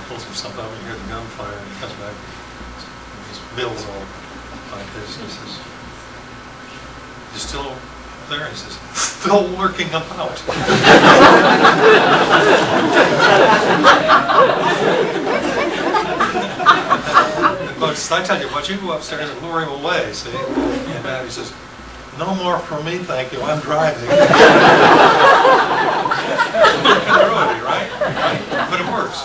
pulls himself up, and you hear the gunfire, and he comes back, his bill's all like this, and he says, "You're still up there?" He says, "Still lurking about." But I tell you what, you go upstairs and lure him away, see? And he says, "No more for me, thank you, I'm driving." Congruity, right? But it works.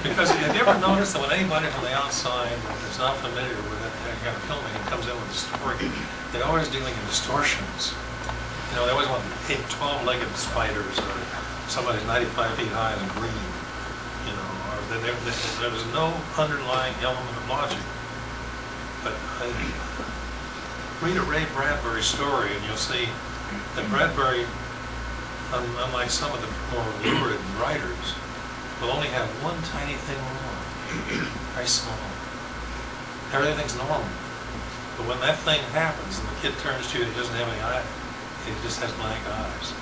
Because have you ever noticed that when anybody from the outside is not familiar with it, kind of filming, and comes in with a story, they're always dealing in distortions. You know, they always want 12-legged spiders, or somebody's 95 feet high and green. You know, or there's no underlying element of logic. But read a Ray Bradbury story, and you'll see that Bradbury, unlike some of the more lurid writers, will only have one tiny thing wrong, very small. Everything's normal. But when that thing happens and the kid turns to you and he doesn't have any eyes, he just has blank eyes,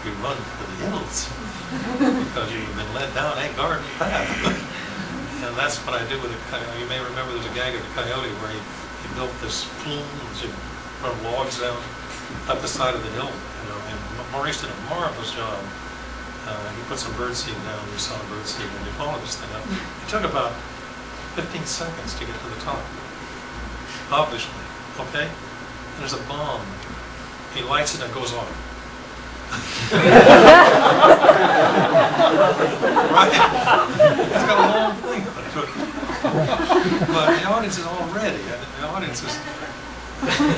you run for the hills because you've been led down a garden path. And that's what I do with the coyote. You may remember there's a gag of the coyote where he built this flume from logs down up the side of the hill. You know, and Maurice did a marvelous job. He put some birdseed down, we saw birdseed, and he followed this thing up. It took about 15 seconds to get to the top, obviously, okay? And there's a bomb. He lights it and it goes off. Right? It's got a long thing on it. But the audience is all ready. The audience is,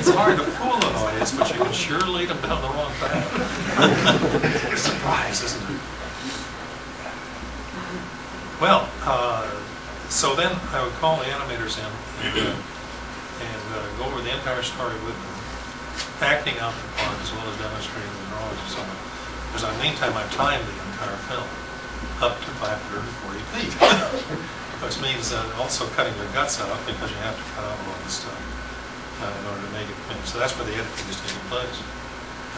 it's hard to fool an audience, but you can sure lead them down the wrong path. Surprise, isn't it? Well, so then I would call the animators in and go over the entire story with them, acting out the part as well as demonstrating the drawings and so on. Because in the meantime, I've timed the entire film up to 540 feet, which means also cutting your guts out because you have to cut out a lot of stuff in order to make it finished. So that's where the editing is taking place.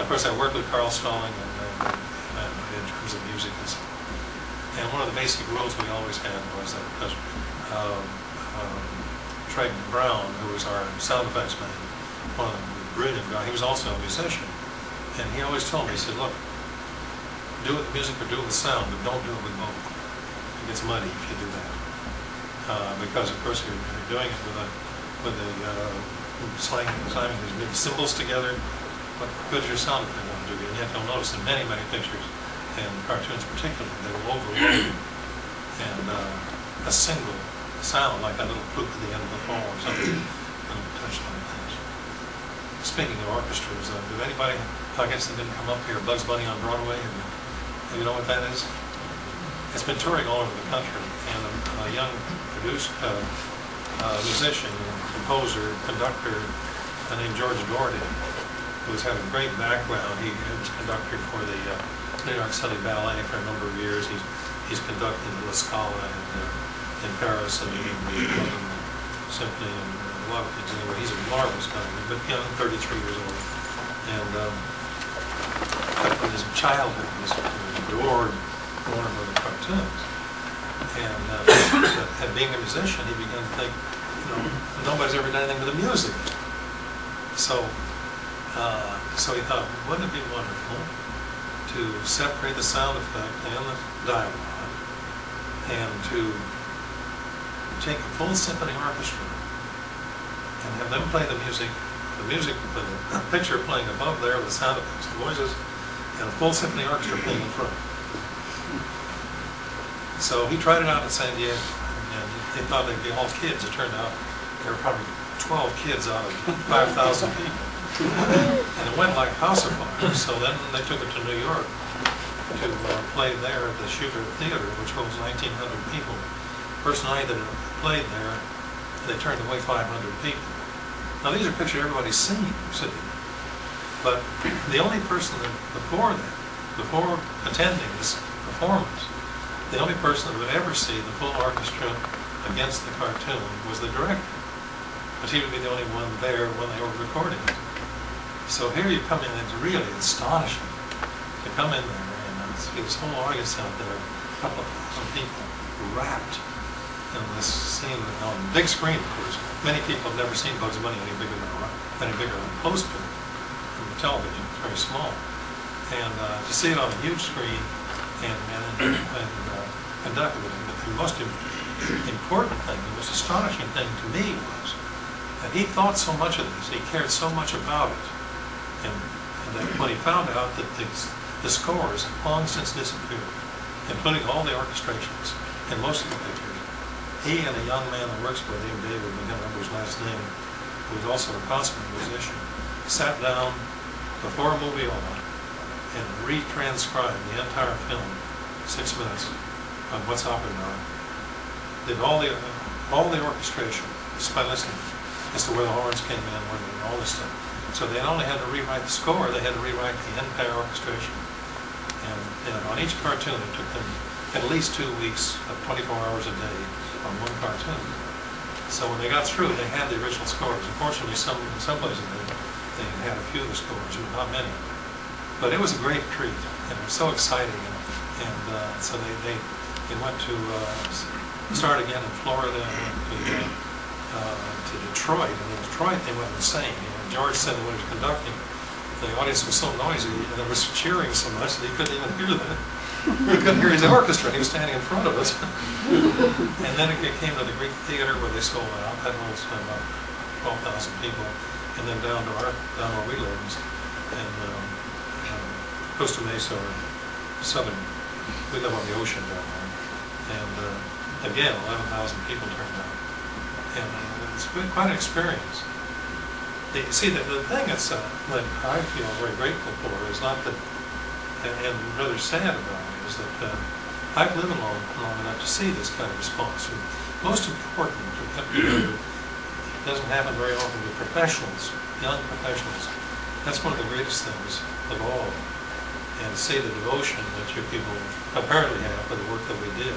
Of course, I worked with Carl Stalling in terms of music and stuff. And one of the basic rules we always had was that because Treg Brown, who was our sound effects man, one of the brilliant guys, he was also a musician. And he always told me, he said, look, do it with music or do it with sound, but don't do it with both. It gets muddy if you do that. Because, of course, you're doing it with the slamming these big cymbals together. What good is your sound effect going to do? And yet you'll notice in many, many pictures, and cartoons particularly, they will overload and a single sound, like that little poop at the end of the fall or something, little touch like that. Speaking of orchestras, did anybody, I guess they didn't come up here, Bugs Bunny on Broadway, and you know what that is? It's been touring all over the country, and a young musician, composer, conductor named George Gordon, who's had a great background. He was conductor for the New York City Ballet for a number of years. He's conducted La Scala in Paris and the London Symphony and a lot of things. Anyway, he's a marvelous guy, but young, 33 years old, and from his childhood, he's adored Warner Brothers cartoons. And being a musician, he began to think, you know, nobody's ever done anything with the music. So he thought, wouldn't it be wonderful to separate the sound effect and the dialogue, and to take a full symphony orchestra and have them play the music, with the picture playing above there, the sound effects, the voices, and a full symphony orchestra playing in front. So he tried it out in San Diego, and they thought they'd be all kids. It turned out there were probably 12 kids out of 5,000 people. And it went like house of fire. So then they took it to New York to play there at the Shooter Theater, which holds 1,900 people. First night that it played there, they turned away 500 people. Now these are pictures everybody's seen, sitting. But the only person that before attending this performance, the only person that would ever see the full orchestra against the cartoon was the director. But he would be the only one there when they were recording it. So here you come in, and it's really astonishing to come in there and see this whole audience out there, a couple of thousand people wrapped in this scene on the big screen, of course. Many people have never seen Bugs Bunny any bigger than a poster on the television. It's very small. And to see it on a huge screen and conducted with it. But the most important thing, the most astonishing thing to me was that he thought so much of this, he cared so much about it, and that when he found out that the scores had long since disappeared, including all the orchestrations and most of the pictures, he and a young man that works with him, David, I can't remember his last name, who was also a consummate musician, sat down before a movie on and retranscribed the entire film, 6 minutes, on what's Oppenheimer. Did all the orchestration, just by listening, as to where the horns came in, and all this stuff. So they not only had to rewrite the score, they had to rewrite the entire orchestration. And on each cartoon, it took them at least 2 weeks of 24 hours a day on one cartoon. So when they got through, they had the original scores. Unfortunately, in some places they had a few of the scores, but not many. But it was a great treat, and it was so exciting. And so they went to start again in Florida, and went to Detroit. And in Detroit, they went insane. George said that when he was conducting, the audience was so noisy and it was cheering so much that he couldn't even hear that. He couldn't hear his orchestra. He was standing in front of us. And then it came to the Greek Theater where they sold out. That holds about 12,000 people. And then down where we live, in Costa Mesa, or southern. We live on the ocean down there. And again, 11,000 people turned out. And it's been quite an experience. See, the thing that I feel very grateful for is not that, and rather sad about it, is that I've lived long enough to see this kind of response. And most important, it doesn't happen very often with professionals, young professionals. That's one of the greatest things of all. And to see the devotion that you people apparently have for the work that we did.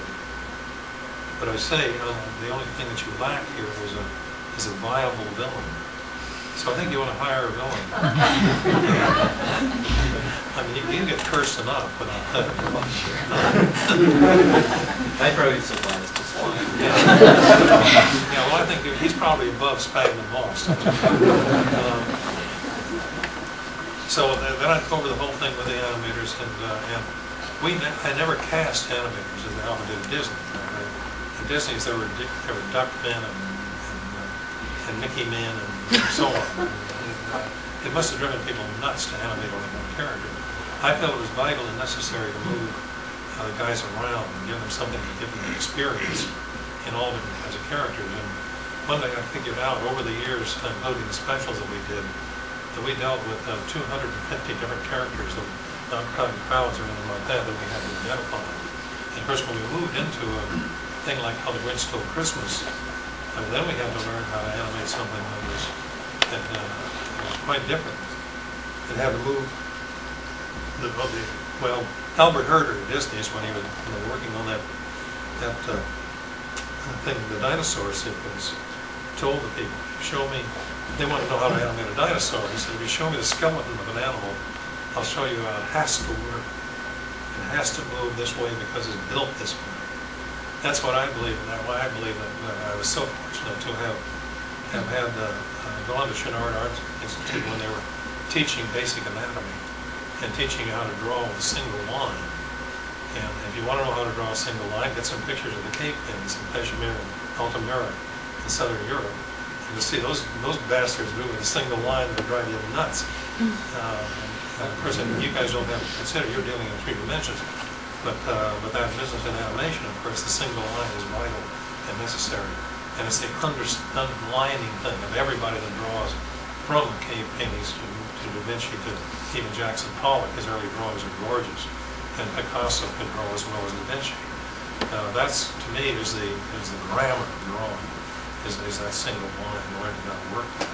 But I say, the only thing that you lack here is a viable villain. So I think you want to hire a villain. I mean, you get cursed enough, but I probably surprised just fine. Yeah, well, I think he's probably above Spagman Moss. So then I'd go over the whole thing with the animators, and I never cast animators as they often did at Disney. At Disney's there were Duck Men and Mickey Men and so on. It must have driven people nuts to animate only one character. I felt it was vital and necessary to move the guys around and give them something to give them an experience in all different kinds of characters. And one thing I figured out over the years, including the specials that we did, that we dealt with 250 different characters, not counting crowds or anything like that we had to identify. And of course, when we moved into a thing like How the Grinch Stole Christmas, then we had to learn how to animate something that was quite different. It had to move well, Albert Herder at Disney's, when he was working on that thing, the dinosaur sequence, told the people, show me, they want to know how to animate a dinosaur. He said, if you show me the skeleton of an animal, I'll show you how it has to work. It has to move this way because it's built this way. That's what I believe, and why I believe that I was so fortunate to have had gone to Chouinard Art Institute when they were teaching basic anatomy and teaching how to draw with a single line. And if you want to know how to draw a single line, get some pictures of the Cape Pins in Peshawar and Altamira in Southern Europe. And you'll see those bastards do with a single line that drive you nuts. And of course, you guys don't have to consider you're dealing in 3 dimensions. But that business in animation, of course, the single line is vital and necessary. And it's the underlining thing of everybody that draws from cave paintings to Da Vinci to even Jackson Pollock. His early drawings are gorgeous. And Picasso could draw as well as Da Vinci. That's, to me, is the grammar of drawing, is that single line, learning how to work that.